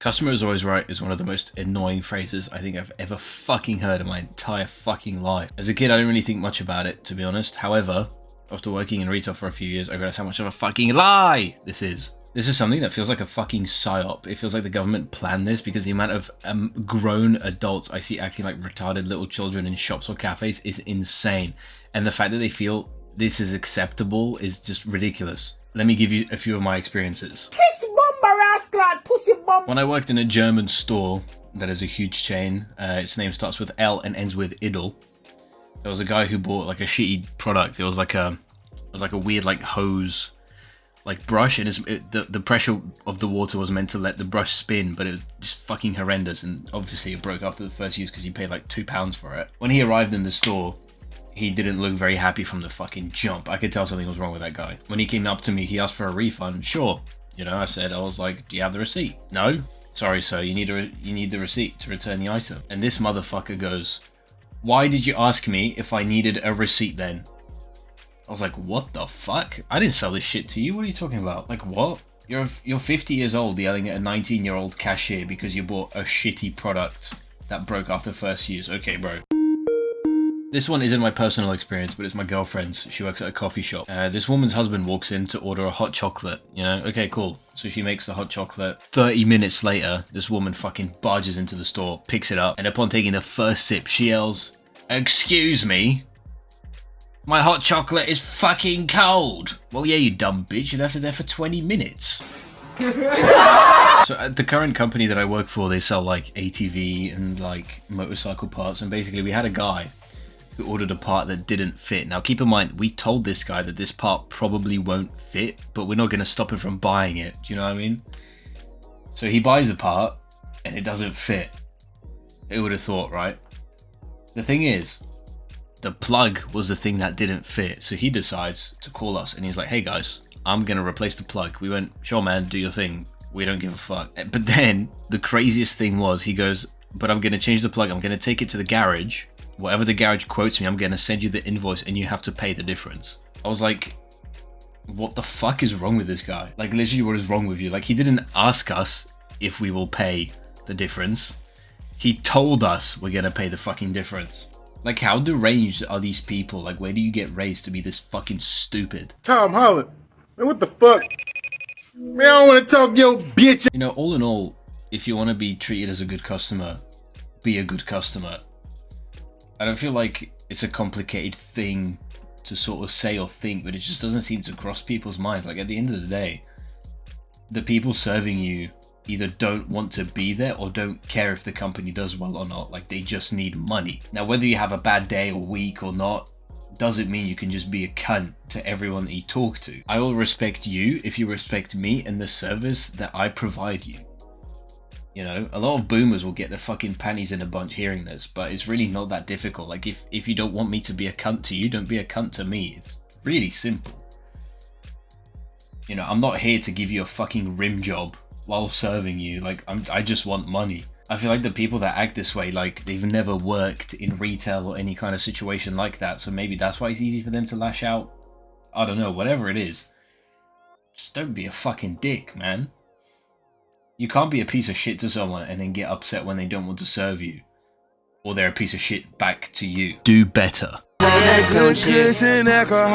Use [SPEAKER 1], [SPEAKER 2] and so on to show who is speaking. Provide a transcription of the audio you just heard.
[SPEAKER 1] Customer is always right is one of the most annoying phrases I think I've ever fucking heard in my entire fucking life. As a kid, I didn't really think much about it, to be honest. However, after working in retail for a few years, I realized how much of a fucking lie this is. This is something that feels like a fucking psyop. It feels like the government planned this because the amount of grown adults I see acting like retarded little children in shops or cafes is insane. And the fact that they feel this is acceptable is just ridiculous. Let me give you a few of my experiences. When I worked in a German store that is a huge chain, its name starts with L and ends with Idle. There was a guy who bought like a shitty product. It was like a weird like hose like brush, and the pressure of the water was meant to let the brush spin, but it was just fucking horrendous, and obviously it broke after the first use because he paid like £2 for it. When he arrived in the store, he didn't look very happy from the fucking jump. I could tell something was wrong with that guy. When he came up to me, he asked for a refund. Sure. You know, I was like, do you have the receipt? No? Sorry, sir, you need the receipt to return the item. And this motherfucker goes, why did you ask me if I needed a receipt then? I was like, what the fuck? I didn't sell this shit to you. What are you talking about? Like, what? You're 50 years old yelling at a 19-year-old cashier because you bought a shitty product that broke after first use. Okay, bro. This one isn't my personal experience, but it's my girlfriend's. She works at a coffee shop. This woman's husband walks in to order a hot chocolate, you know? Okay, cool. So she makes the hot chocolate. 30 minutes later, this woman fucking barges into the store, picks it up, and upon taking the first sip, she yells, "Excuse me? My hot chocolate is fucking cold." Well, yeah, you dumb bitch. You left it there for 20 minutes. So at the current company that I work for, they sell like ATV and like motorcycle parts, and basically we had a guy who ordered a part that didn't fit. Now keep in mind, we told this guy that this part probably won't fit, but we're not going to stop him from buying it. Do you know what I mean? So he buys the part and it doesn't fit. Who would have thought, right? The thing is, the plug was the thing that didn't fit. So he decides to call us and he's like, hey guys, I'm going to replace the plug. We went, sure man, do your thing. We don't give a fuck. But then the craziest thing was he goes, but I'm going to change the plug. I'm going to take it to the garage. Whatever the garage quotes me, I'm going to send you the invoice and you have to pay the difference. I was like, what the fuck is wrong with this guy? Like, literally, what is wrong with you? Like, he didn't ask us if we will pay the difference. He told us we're going to pay the fucking difference. Like, how deranged are these people? Like, where do you get raised to be this fucking stupid?
[SPEAKER 2] Tom Holland, man, what the fuck? Man, I don't want to talk your bitch.
[SPEAKER 1] You know, all in all, if you want to be treated as a good customer, be a good customer. I don't feel like it's a complicated thing to sort of say or think, but it just doesn't seem to cross people's minds. Like, at the end of the day, the people serving you either don't want to be there or don't care if the company does well or not. Like, they just need money. Now, whether you have a bad day or week or not, doesn't mean you can just be a cunt to everyone that you talk to. I will respect you if you respect me and the service that I provide you. You know, a lot of boomers will get their fucking panties in a bunch hearing this, but it's really not that difficult. Like, if you don't want me to be a cunt to you, don't be a cunt to me. It's really simple. You know, I'm not here to give you a fucking rim job while serving you. Like, I just want money. I feel like the people that act this way, like, they've never worked in retail or any kind of situation like that, so maybe that's why it's easy for them to lash out. I don't know, whatever it is. Just don't be a fucking dick, man. You can't be a piece of shit to someone and then get upset when they don't want to serve you. Or they're a piece of shit back to you. Do better.